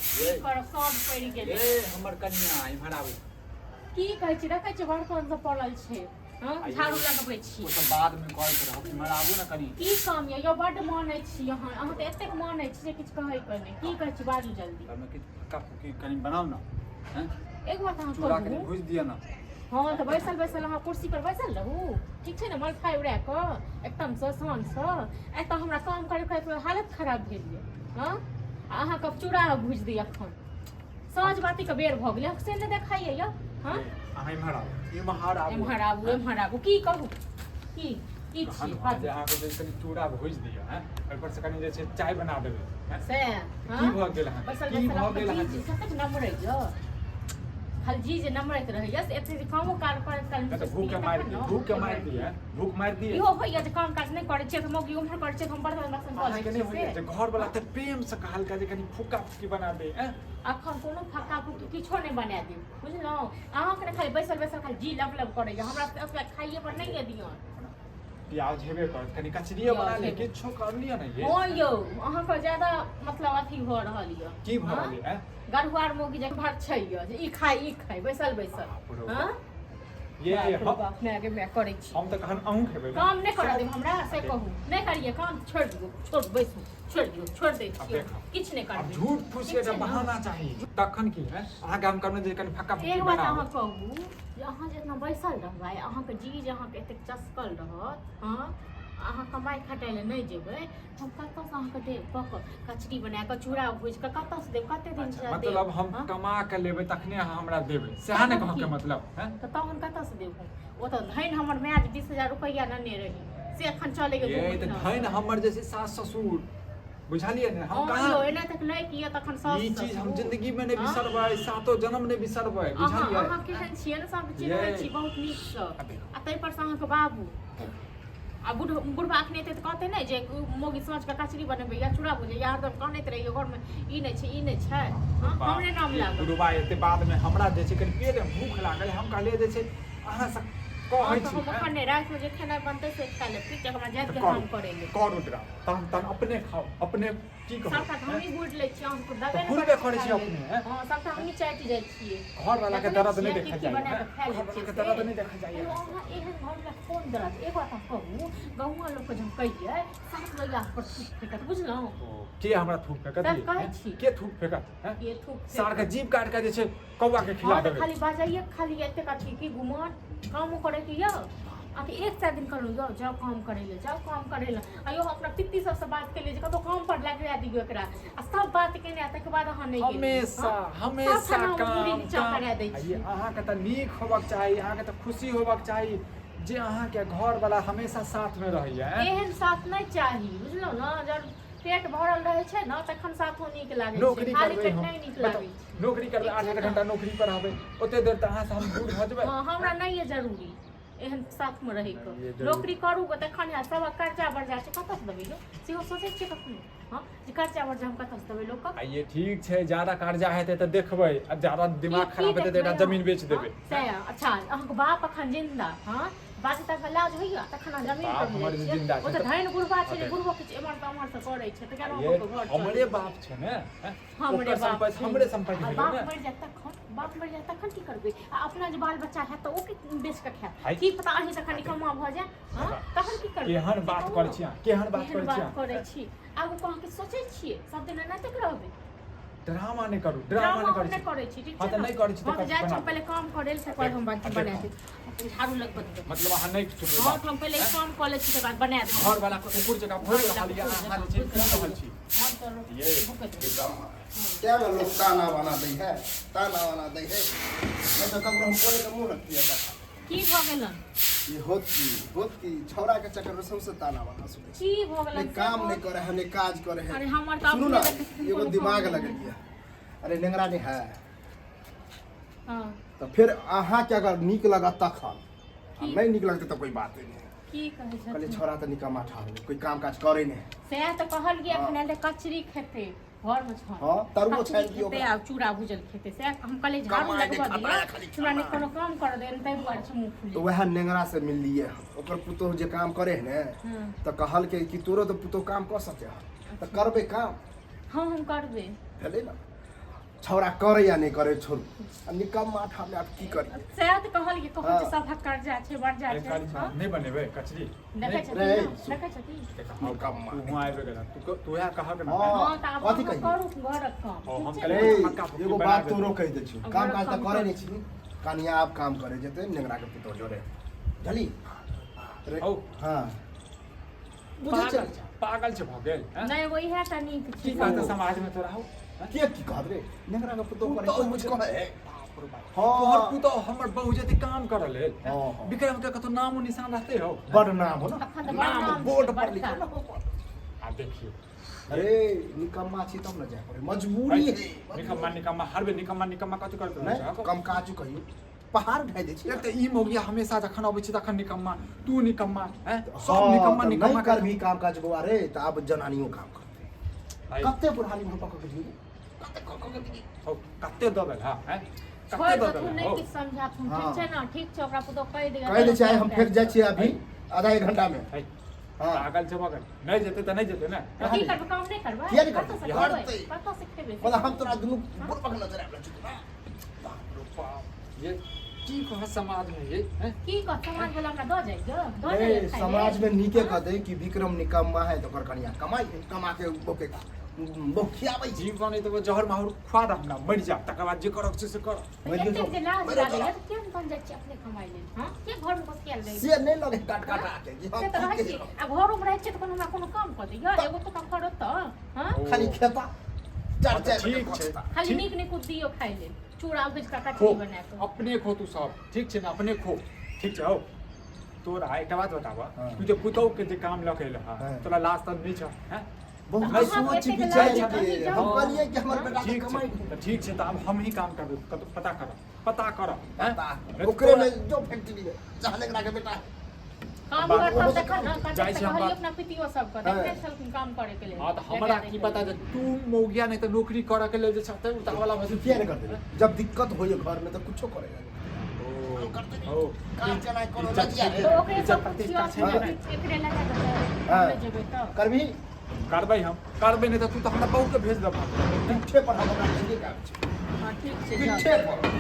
की कर सब पड़ि गेलै ए हमर कन्या इम्हर आबू की कहै छी देखै छी बर्तन सब पड़ल छै हां झाड़ू लगबै छी ओ सब बाद में कॉल करब इम्हर आबू ना कनी की काम ये यो बड मानै छी अहाँ त एतेक मानै छी जे किछ कहै पर नै की कहै छी बाजू जल्दी घर में किछ फक्का फुकी कनी बनाओ ना हैं एक बात अहाँ चूड़ा कनी कहू भूज दिया ना हाँ तो बैसल बैसल अहाँ कुर्सी पर बैसल रहू ठीक छै ने मलफाई उड़ा कऽ एकदम सँ शान सँ एतऽ हमरा काम करे के हालत खराब भेल ये हाँ अहाँ कब चूड़ा भूज दी अखन साँझ बाती के बेर भऽ गेलै से नहि देखाइए यऽ हाँ अहाँ इम्हर आबू एम्हर आबू की कहू की छी जे अहाँ के कनी चूड़ा भूज दिया हैं ऊपर से कनी जे छै चाय बना देबै से की भऽ गेल अहाँ बैसल की भऽ बैसल गेल अहाँ जी सच नंबर है खाली जी जे नंबरैत रहैया से एते कामो काज करैत काल मैं तो भूख के मार दी भूख मार दी इहो होइया जे काम काज नहि करै छै त मौगी उम्हर करै छै हम बर्तन बासन कऽ लै छियै जे घर वाला त प्रेम से कहल का जे कनी फुक्का फुक्की बना दे हैं अखन कोनो फक्का फुक्की किछो नहि बना देब बुझलहुँ अहाँ के खाली बैसल बैसल खाली जी लब लब करैया हमरा ओकरा खाइए पर नहि दियौ प्याज हेबे करत कनी कचरिये बना ले किछो कर लिया ना ये हां यौ अहाँ के ज्यादा मतलब अथी भ रहल य की भ रहल है गढ़वार मोगी जे घर छै य जे ई खाइ बैसल बैसल हां ये अपने आगे मैं करै छी हम त कहन अहूं खेबै काम नहीं कर देब हमरा से कहू नहीं करिए काम छोड़ दियो छोड़ बैसू छोड़ दियो छोड़ दे किछ नहीं कर झूठ फूस के बहाना चाहिए तखन की है अहाँ काम करने जे कनी फक्का फुक्की एक बात बना अहाँ कहू जे अहाँ जितना बैसल रहबै अहाँ के जी जे अहाँ के एते चस्कल रहत हां अहाँ कमाई खटाई ले नहीं जेबै हम कतौ से अहाँ के देब पक कचरी बना के चूड़ा भूज के कतौ से देब कते दिन से देब मतलब हम कमा के लेबै तखने अहाँ हमरा देबै सेहा ने कहके मतलब हैं त तहन कतौ से देब ओ त धैन हमर मैच 20000 रुपया नने रही से एखन चले गेल ये त धैन हमर जैसे सास ससुर बुझलिए ने हम कहां यो एना तक नै किया तखन सास ई चीज हम जिंदगी में नै बिसरबै सातो जन्म नै बिसरबै बुझलिए अहाँ केहन छियै ने सब चिन्है छी बहुत नीक सँ आ तै पर से अहाँ के बाबू आ बुढ़बा अखने एते त कहते नै जे मोगी साँझ के कचरी बनबै या चूड़ा भुजे या हरदम कहनैत रहियो घर में ई नै छै हमरे नाम लागल बुढ़बा एते बाद में हमरा जे छै कनी पेट में भूख लागल हम कहलिए जे छै अहाँ सब कहै छी हम अपन रात में जे खाना बनतै से खा ले ठीक हमरा जात के काम करे ले कर उठरा तहन अपने खाओ अपने की कहू सबटा हमही बुझ लै छी अहाँ को दबे बुढ़बे करै छी अपने हां सबटा हमही चाटि जाइ छियै घर वाला के दर्द नहीं देखा जाए घर वाला के दर्द नहीं देखा जाए अहाँ एहन घर वाला कोन दर्द एक बात कहू गांव लोग के जब कहिए साथ लगा पर फेकत बुझलौं के हमरा थूक फेकत तब कहै छी के थूक फेकत हैं के थूक सार के जीभ काट के जे छै कौवा के खिला देबै खाली बाजाइए खाली एते का की गुमान काम करे के य आ एक चार दिन करू जाओ काम करे ले जाओ काम करे ले अयो अपना पित्ती सब से बात के ले कतो काम पर लगवा दियो एकरा आ सब बात केने तक बाद अहाँ नहीं हमेशा हमेशा काम करा दै छी अहाँ के त नीक होबक चाही अहाँ के त खुशी होबक चाही जे अहाँ के घर वाला हमेशा साथ में रहैया एहन साथ नहीं चाही बुझलो ना जब पेट भरल रहे छै ना तखन साथो नीक लागे छै नौकरी खाली करबै पेट हम नहीं नीक लागे नौकरी करबै 8 घंटा नौकरी पर रहबै ओते देर त अहाँ से हम दूर भ जेबै हां हमरा नहीं है जरूरी एहन साथ में रहे के नौकरी करू तखन सब कर्जा बर्जा छै कतऽ से देबै सेहो सोचै छियै कखनो हां जे कर्जा बर्जा हम कतऽ से देबै लोक आ ये ठीक छै ज्यादा कर्जा हेतै त देखबै आ ज्यादा दिमाग खराब हेतै त एटा जमीन बेच देबै अच्छा अहाँ के बाप अखन जिंदा हां बात तक इलाज होइया तखन जमीन पर हमर जिंदा छै ओ त धैन बुढ़बा छै जे बुढ़बो किछ एमर त अमर से करै छै त केना ये घर हमरे बाप छै ने हमरे बाप हमरे संपत्ति है बाप मर जात तखन की करबै आ अपना जे बाल बच्चा है त ओ के बेच के खाय की पता अही तखन कमा भ जाय हां तखन की करबै केहन बात करै छी केहन बात करै छी आगू कह के सोचै छियै सब दिन एना तक रहबै ड्रामा नहीं करू ड्रामा नहीं करै छी ठीक हां त नहीं करै छी त जाय छी पहले काम करै से कोइ हम बात बना दे झाड़ू लग बदले मतलब अहाँ नहीं सुनबै हां हम पहले काम कऽ लै छी के बाद बना दे घर वाला कुकुर जका भोर रहल या अहाँ जे छै कर रहल छी हां तो ये क्या लोग ताना बना दै है ताना बना दै है मैं तो कब हम बोले के मुंह रख दिया की भ गेलन ये होती छौरा के चक्कर में सबसे ताना बना सुने की भ गेलन काम नहीं करे है ने काज करे है अरे हमर त सुनो ना एगो दिमाग लग गया अरे नेंगरा नहीं है हां तो फिर अहाँ के अगर नीक लगा तखन नहीं नीक लगते तो कोई बात नहीं की कहै छै कहले छोरा त निकम्मा ठाड़ कोई काम काज करे नहीं से त कहल गया एखन त कचरी खेते घर में छ हां तरुओ छान दियो खेते आ चूड़ा भुजल खेते से हम कहले झाड़ू लगवा दिया चूड़ा ने कोनो काम कर दे तै दुआरे छ मुंह फुले तो वह नेंगरा से मिल लिए ओकर पुतो जे काम करे है ने तो कहल के कि तोरो तो पुतो काम कर सके तो करबे काम हां हम करबे भेले ना छौरा करे या नहीं करे छोड़ निकम्मा ठामे आप की करिए सैत कहल के कहू हाँ। जे सब कर्जा छै वर्जा एक छै काली हाँ? नहीं बनेबे कचरी देखै नहीं। रे, छथि देखै छथि निकम्मा तू हुआ आबे गेला तू या कहा के ना हाँ। हां त आब कथी अहाँ कहियै? करू घरक काम ओ, हम ठीक छै कहलियै ने? अरे पक्का पक्की एगो बना बात देते। तोरो कह दे छी काम काज काम त करे कर। नहीं छी कनिया आप काम करे जते नेगरा के पुतो जोरे जली अरे औ। हां बुझे पागल छ पागल छ भ गेल हैं? नहीं वो इहे टा नीक की छै कहते समाज में तोरा हो के की कहत रे नेगरा के पुतो करे पुतौह तो मुझको है तोहर हां पुतो हमर बहू जति काम कर लेल हाँ, हाँ। विक्रम के कतो नाम निशान रहते हो बड़ नाम हो ना अखन त नाम नाम बोर्ड छै पर लिखो बड़का। ना आ देखिए अरे निकम्मा छी तब न जाय पड़े मजबूरी है निकम्मा निकम्मा हर बे निकम्मा निकम्मा कथि करत रहै नहीं छ कम काजू कहियो पहाड़ उठाइ दै छी एक त ई मौगिया हमेशा जखन अबै छै तखन निकम्मा तू निकम्मा हैं सब हाँ, निकम्मा तो निकम्मा नहीं कर भी काम काज बुआ रे त अब जनानियों काम करते भाई कते बुढ़ानी में पकड़ के दिए कते ककड़ के दिए हो कते दबल हां हैं छोड़ कते दो तू दबल नहीं हो किछ समझा तुम हाँ। ठीक छै ना ठीक छै ओकरा पुतो कह दे कह दे चाहे हम फिर जाय छी अभी आधा एक घंटा में है हाँ। पागल छ मगर नहीं जेते त नहीं जेते ना की करब काम नहीं करबा किया नहीं करबै? कतऽ से यार, करबै? कतऽ से खेबै मतलब हम तोरा दुनू बुढ़बक नजर आबला छी बाप रे बाप ये की कह समाज में ये हैं की कह समाज वाला हमरा दऽ जाइयो दऽ ए जाइयो खाइ समाज ले। में नीके कह दे कि विक्रम निकम्मा है तो ओकर कनिया कमाई है कमा के बोके खियाबै छी जीव बने तो जहर माहौर खुआ द हमरा मर जा तकर बाद जे करक छै से कर मरियो एतेक जे लाज मरियो लागैए जाओ। तऽ किया नहि बन जाइ छी अपने कमाइ लेल हाँ के घर में बसियाल रहै से नहीं लगे काट काट आके कि से तऽ हम रहै की छी करियै? आ घरो में रहै छी तऽ कोनो हमरा कोनो काम कऽ दियौ एगो तो काम करो तऽ हाँ ओ। खाली खेता चार चार ठीक बजे छै। पहुंचता। खाली ठीक। नीक नीक दियौ खाइ लेल चूड़ा भुज कऽ खो कचरी बना कऽ अपने खो तू सब ठीक छै ना अपने खो ठीक छै हो तोरा एकटा बात बतावा हाँ। तू जे पुतौ के जे काम लखेल हाँ। हां तोरा लास्ट तक नहीं छ हैं बहुत अहाँ सोच एतेक विचार लाज के कथी हम जाउ? कहलिए कि हमर बेटा के ठीक कमाई छै त ठीक छै त अब हम ही काम करबै कतो पता कर हैं ओकरे में जो फैक्ट्री है जहाँ लेकरा के बेटा है। काम बात करतौ ओहो देखा ना जाइ कतऽ छी हम कहलियो बात- अपना पितियो सब के हाँ। देखने छलखिन काम करे के लेल हां त हमरा की पता जे तू मौगिया नहीं त नौकरी करे के लेल जे छते उता वाला में किया नहीं करते जब दिक्कत हो घर में तो कुछो करेगा ओ काम चलाए कोनो इज्जत रजिया छै। तो है ओकरे सब प्रतिष्ठा छै हाँ। एकरे लगा देबै हाँ। हमरे जेबै तऽ करबी करबै हम करबै नहीं त तू त हमरा बहू के भेज दब पीठे पर हम अपना लेके काम छै हाँ ठीक छै पीठे पर